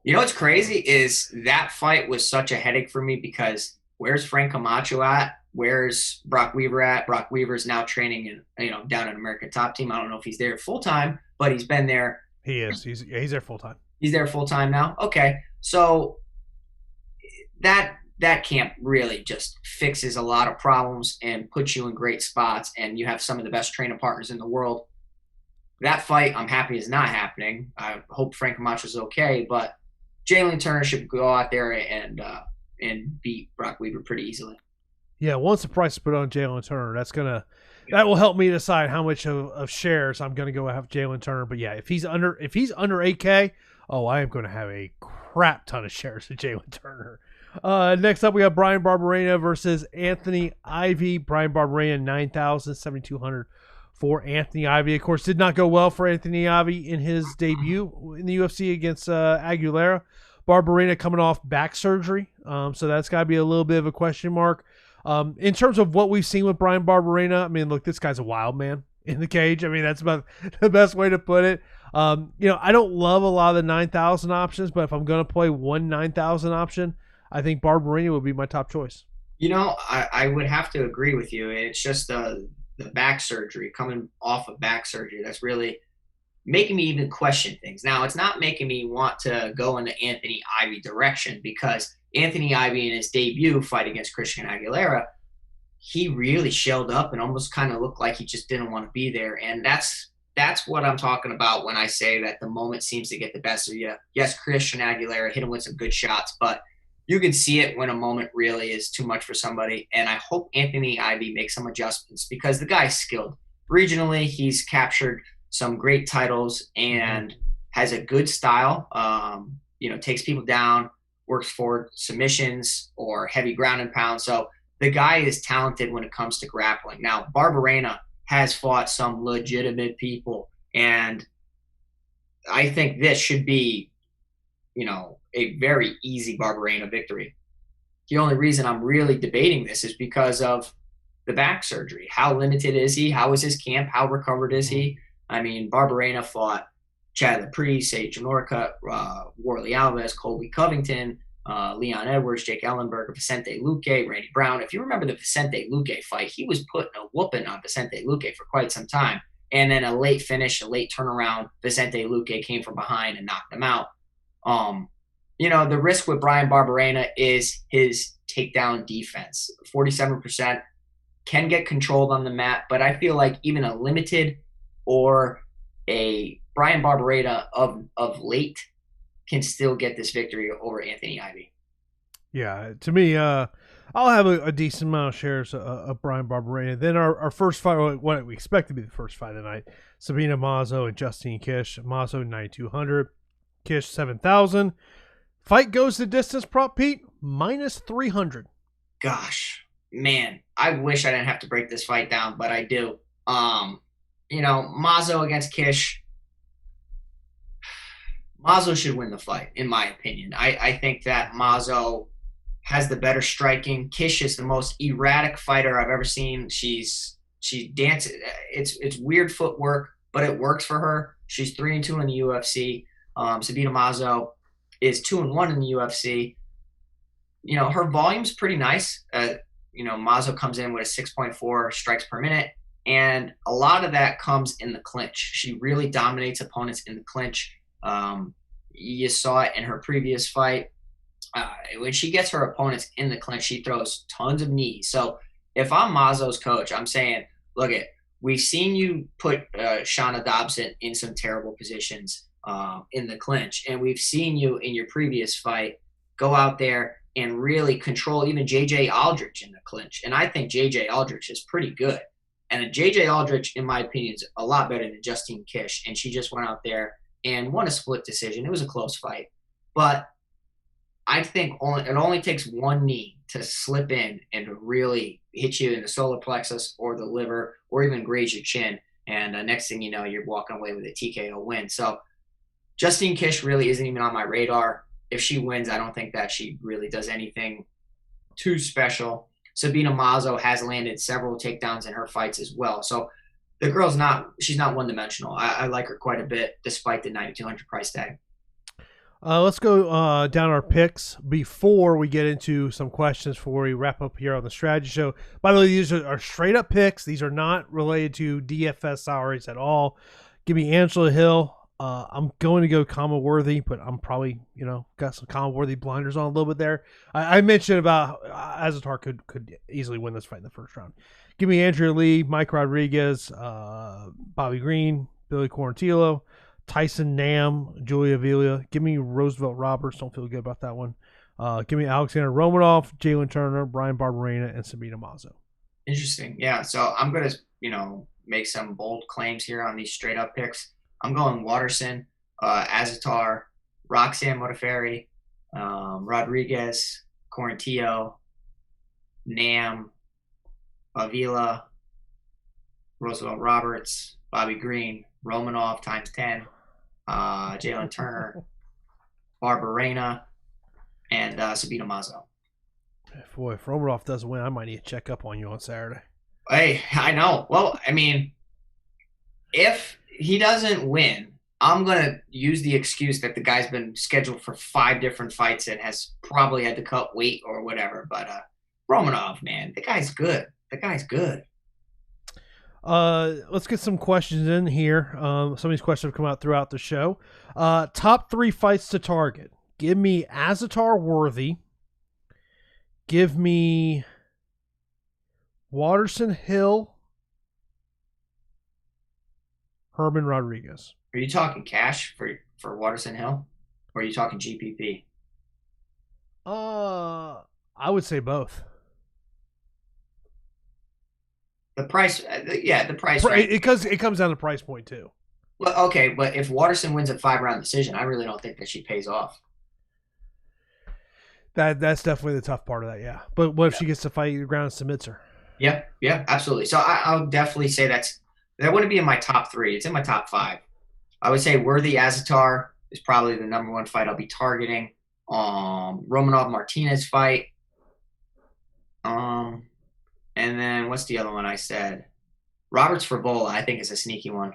What's crazy is that fight was such a headache for me because where's Frank Camacho at? Where's Brock Weaver at? Brock Weaver's now training in down at American Top Team. I don't know if he's there full time, but he's been there. He is. He's there full time. He's there full time now. Okay, so that camp really just fixes a lot of problems and puts you in great spots, and you have some of the best training partners in the world. That fight, I'm happy is not happening. I hope Frank Camacho's okay, but Jalen Turner should go out there and beat Brock Weaver pretty easily. Yeah, once the price is put on Jalen Turner, that will help me decide how much of shares I'm gonna go have Jalen Turner. But yeah, if he's under 8K, I am going to have a crap ton of shares of Jalen Turner. Next up, we have Brian Barberena versus Anthony Ivy. Brian Barberena 9,000, 7,200 for Anthony Ivy. Of course, did not go well for Anthony Ivy in his debut in the UFC against Aguilera. Barberena coming off back surgery, so that's got to be a little bit of a question mark. In terms of what we've seen with Brian Barberena, I mean, look, this guy's a wild man in the cage. I mean, that's about the best way to put it. I don't love a lot of the 9,000 options, but if I'm going to play one 9,000 option, I think Barberena would be my top choice. I would have to agree with you. It's just the back surgery, coming off of back surgery, that's really making me even question things. Now, it's not making me want to go in the Anthony Ivy direction, because Anthony Ivy in his debut fight against Christian Aguilera, he really shelled up and almost kind of looked like he just didn't want to be there. And that's what I'm talking about when I say that the moment seems to get the best of you. Yes, Christian Aguilera hit him with some good shots, but you can see it when a moment really is too much for somebody. And I hope Anthony Ivy makes some adjustments, because the guy's skilled. Regionally, he's captured some great titles and has a good style. Takes people down, works for submissions or heavy ground and pound. So the guy is talented when it comes to grappling. Now, Barberena has fought some legitimate people, and I think this should be, a very easy Barberena victory. The only reason I'm really debating this is because of the back surgery. How limited is he? How is his camp? How recovered is he? I mean, Barberena fought Chad Lepre, Sage Norcutt, Warley Alves, Colby Covington, Leon Edwards, Jake Ellenberger, Vicente Luque, Randy Brown. If you remember the Vicente Luque fight, he was putting a whooping on Vicente Luque for quite some time. and then a late finish, a late turnaround. Vicente Luque came from behind and knocked him out. The risk with Brian Barberena is his takedown defense. 47% can get controlled on the mat, but I feel like even a limited or a Brian Barberena of late can still get this victory over Anthony Ivy. Yeah, to me, I'll have a decent amount of shares of Brian Barberena. Then our first fight, what we expect to be the first fight of the night, Sabina Mazo and Justine Kish. Mazo 9,200, Kish 7,000. Fight goes the distance, prop Pete, minus 300. Gosh, man, I wish I didn't have to break this fight down, but I do. Mazo against Kish. Mazo should win the fight, in my opinion. I think that Mazo has the better striking. Kish is the most erratic fighter I've ever seen. She dances. It's weird footwork, but it works for her. She's 3-2 in the UFC. Sabina Mazo is 2-1 in the UFC. Her volume's pretty nice. Mazo comes in with a 6.4 strikes per minute, and a lot of that comes in the clinch. She really dominates opponents in the clinch. You saw it in her previous fight. When she gets her opponents in the clinch, she throws tons of knees. So if I'm Mazo's coach, I'm saying, look, we've seen you put Shauna Dobson in some terrible positions in the clinch, and we've seen you in your previous fight go out there and really control even J.J. Aldrich in the clinch. And I think J.J. Aldrich is pretty good. And J.J. Aldrich, in my opinion, is a lot better than Justine Kish. And she just went out there and won a split decision. It was a close fight. But I think it only takes one knee to slip in and to really hit you in the solar plexus or the liver or even graze your chin. And next thing you know, you're walking away with a TKO win. So Justine Kish really isn't even on my radar. If she wins, I don't think that she really does anything too special. Sabina Mazo has landed several takedowns in her fights as well. So the girl's she's not one-dimensional. I like her quite a bit despite the 9,200 price tag. Let's go down our picks before we get into some questions before we wrap up here on the strategy show. By the way, these are straight up picks. These are not related to DFS salaries at all. Give me Angela Hill. I'm going to go comma worthy, but I'm probably, got some comma worthy blinders on a little bit there. I mentioned about Azaitar could easily win this fight in the first round. Give me Andrea Lee, Mike Rodriguez, Bobby Green, Billy Quarantillo, Tyson Nam, Julia Avila. Give me Roosevelt Roberts. Don't feel good about that one. Give me Alexander Romanov, Jalen Turner, Brian Barberena, and Sabina Mazo. Interesting. Yeah. So I'm going to, make some bold claims here on these straight up picks. I'm going Waterson, Azaitar, Roxanne Modafferi, Rodriguez, Quarantillo, Nam, Avila, Roosevelt Roberts, Bobby Green, Romanov times 10, Jalen Turner, Barberena, and Sabina Mazo. Boy, if Romanov doesn't win, I might need to check up on you on Saturday. Hey, I know. Well, I mean, if he doesn't win, I'm going to use the excuse that the guy's been scheduled for 5 different fights and has probably had to cut weight or whatever. But Romanov, man, the guy's good. Let's get some questions in here. Some of these questions have come out throughout the show. Top 3 fights to target. Give me Azaitar Worthy. Give me Waterson Hill. Herman Rodriguez. Are you talking cash for Waterson Hill? Or are you talking GPP? I would say both. The price, the price. Right. Because it comes down to price point too. Well, okay, but if Waterson wins a 5-round decision, I really don't think that she pays off. That's definitely the tough part of that, yeah. But what if she gets to fight the ground and submits her? Yeah, absolutely. So I'll definitely say that wouldn't be in my top 3. It's in my top 5. I would say Worthy Azaitar is probably the number 1 fight I'll be targeting. Romanov Martinez fight. And then what's the other one I said? Roberts Favola, I think, is a sneaky one.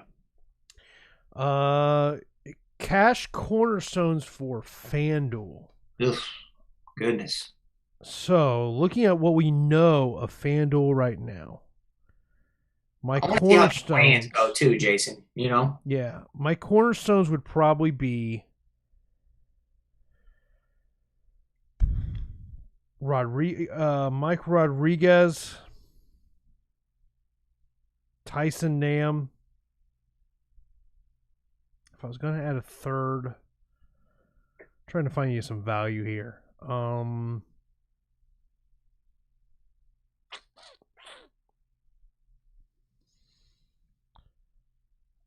Cash cornerstones for FanDuel. Ugh, goodness. So, looking at what we know of FanDuel right now, My I want to see how the weigh-ins cornerstones. go too, Jason. You know, Yeah, my cornerstones would probably be Mike Rodriguez, Tyson Nam. If I was going to add a third, I'm trying to find you some value here.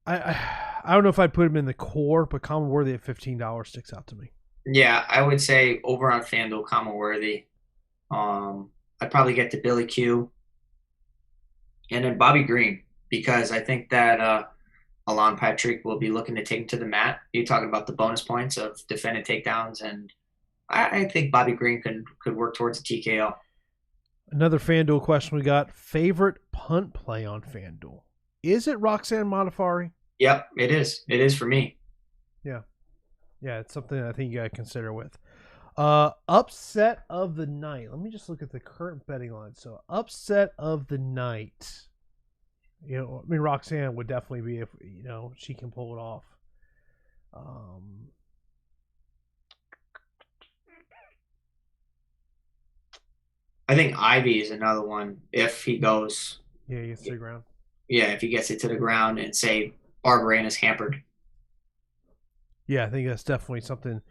I don't know if I'd put him in the core, but Common Worthy at $15 sticks out to me. yeah, I would say over on FanDuel, Common Worthy. I'd probably get to Billy Q and then Bobby Green because I think that Alon Patrick will be looking to take him to the mat. You're talking about the bonus points of defended takedowns, and I think Bobby Green could work towards a TKO. Another FanDuel question we got. Favorite punt play on FanDuel? Is it Roxanne Modafferi? Yep, it is. It is for me. Yeah. Yeah, it's something I think you got to consider with. Upset of the night. Let me just look at the current betting line. So, upset of the night. You know, I mean, Roxanne would definitely be if, you know, she can pull it off. I think Ivy is another one if he goes. Yeah, he gets to the ground. Yeah, if he gets it to the ground and say Barboza is hampered. Yeah, I think that's definitely something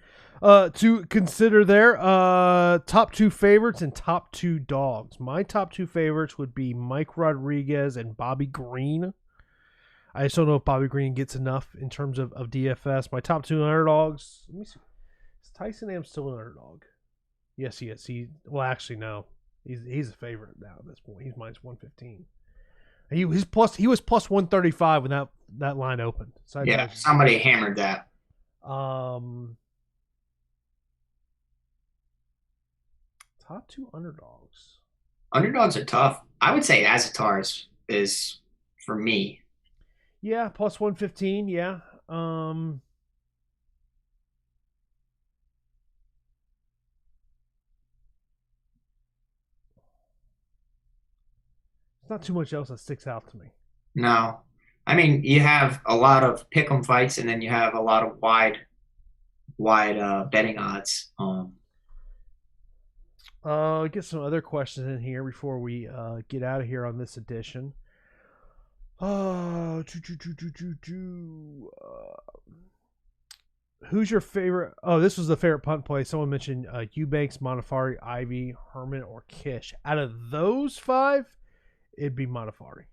to consider there. Top two favorites and top two dogs. My top two favorites would be Mike Rodriguez and Bobby Green. I just don't know if Bobby Green gets enough in terms of DFS. My top two underdogs. Let me see. Is Tyson Am still an underdog? Yes, he is. Well, actually, no. He's a favorite now at this point. He's minus 115. He was plus 135 when that line opened. So yeah, somebody hammered that. Top two underdogs. Underdogs are tough. I would say Azaitar is for me. Yeah, plus 115. Yeah. It's not too much else that sticks out to me. No. I mean, you have a lot of pick'em fights, and then you have a lot of wide betting odds. Get some other questions in here before we get out of here on this edition. Who's your favorite? Oh, this was the favorite punt play. Someone mentioned Eubanks, Modafferi, Ivy, Herman, or Kish. Out of those five, it'd be Modafferi.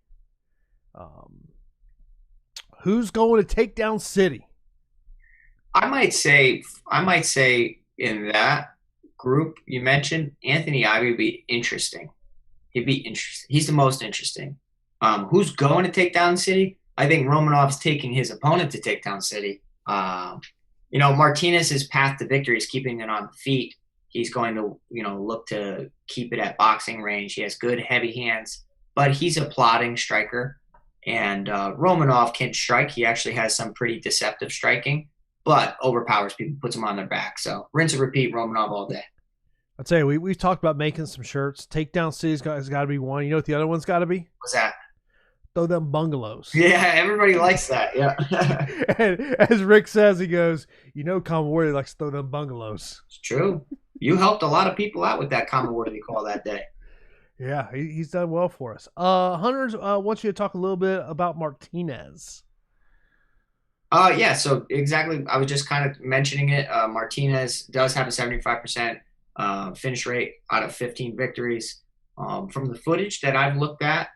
Who's going to take down City? I might say in that group you mentioned, Anthony Ivy would be interesting. He'd be interesting. He's the most interesting. Who's going to take down City? I think Romanov's taking his opponent to take down City. Martinez's path to victory is keeping it on the feet. He's going to, look to keep it at boxing range. He has good, heavy hands, but he's a plodding striker. And Romanov can strike. He actually has some pretty deceptive striking, but overpowers people, puts them on their back. So rinse and repeat, Romanov all day. I'd say we've talked about making some shirts. Takedown City's got to be one. You know what the other one's got to be? What's that? Throw them bungalows. Yeah, everybody likes that. Yeah. And as Rick says, he goes, Common Worthy likes to throw them bungalows. It's true. You helped a lot of people out with that Common Worthy call that day. Yeah, he's done well for us. Hunters wants you to talk a little bit about Martinez. Yeah, so exactly. I was just kind of mentioning it. Martinez does have a 75% finish rate out of 15 victories. From the footage that I've looked at,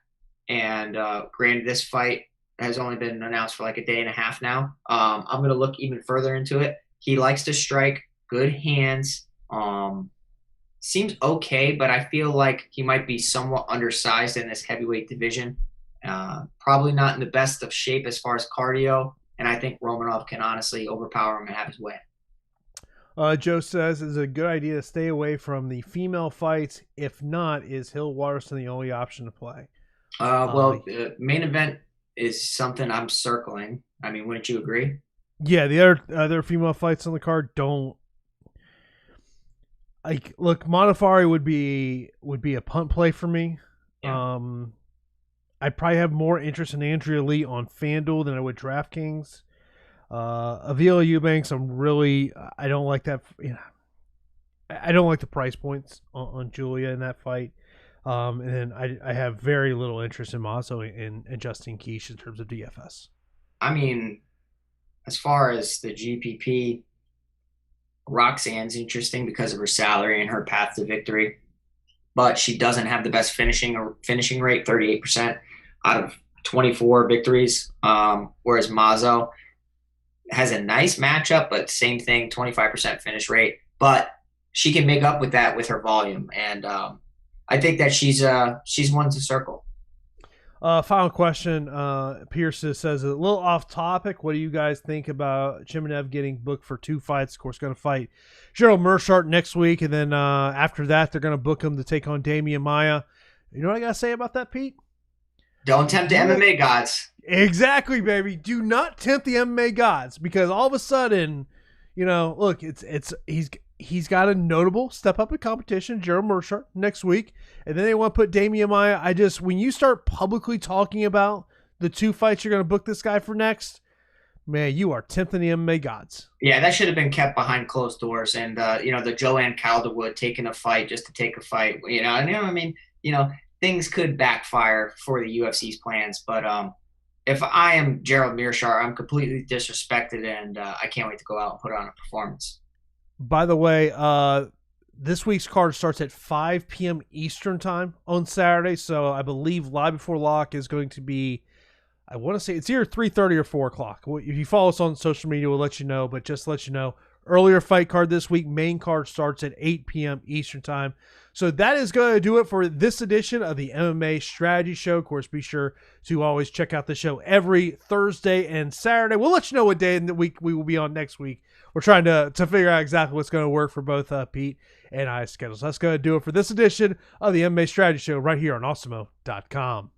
and granted, this fight has only been announced for like a day and a half now. I'm going to look even further into it. He likes to strike, good hands. Seems okay, but I feel like he might be somewhat undersized in this heavyweight division. Probably not in the best of shape as far as cardio, and I think Romanov can honestly overpower him and have his way. Joe says it's a good idea to stay away from the female fights. If not, is Hill Waterson the only option to play? The main event is something I'm circling. I mean, wouldn't you agree? Yeah, the other female fights on the card don't. Look, Modafferi would be a punt play for me. Yeah. I probably have more interest in Andrea Lee on FanDuel than I would DraftKings. Avila Eubanks, I don't like that. I don't like the price points on Julia in that fight. And then I have very little interest in Mazo and Justin Keesh in terms of DFS. I mean, as far as the GPP, Roxanne's interesting because of her salary and her path to victory, but she doesn't have the best finishing rate, 38% out of 24 victories. Whereas Mazo has a nice matchup, but same thing, 25% finish rate. But she can make up with that with her volume, and I think that she's one to circle. Final question. Pierce says, a little off topic. What do you guys think about Chimaev getting booked for 2 fights? Of course, going to fight Gerald Meerschaert next week, and then after that, they're going to book him to take on Damian Maia. You know what I got to say about that, Pete? Don't tempt the MMA gods. Exactly, baby. Do not tempt the MMA gods, because all of a sudden, look, he's got a notable step up in competition, Gerald Meerschaert, next week, and then they want to put Damian Maia. When you start publicly talking about the 2 fights you're going to book this guy for next, man, you are tempting the MMA gods. Yeah, that should have been kept behind closed doors, and the Joanne Calderwood taking a fight just to take a fight, things could backfire for the UFC's plans, but if I am Gerald Meerschaert, I'm completely disrespected, and I can't wait to go out and put on a performance. By the way, this week's card starts at 5 p.m. Eastern time on Saturday, so I believe Live Before Lock is going to be, I want to say it's either 3:30 or 4 o'clock. If you follow us on social media, we'll let you know, but just to let you know, earlier fight card this week, main card starts at 8 p.m. Eastern time. So that is going to do it for this edition of the MMA Strategy Show. Of course, be sure to always check out the show every Thursday and Saturday. We'll let you know what day in the week we will be on next week. We're trying to figure out exactly what's going to work for both Pete and I's schedules. That's going to do it for this edition of the MMA Strategy Show right here on Awesemo.com.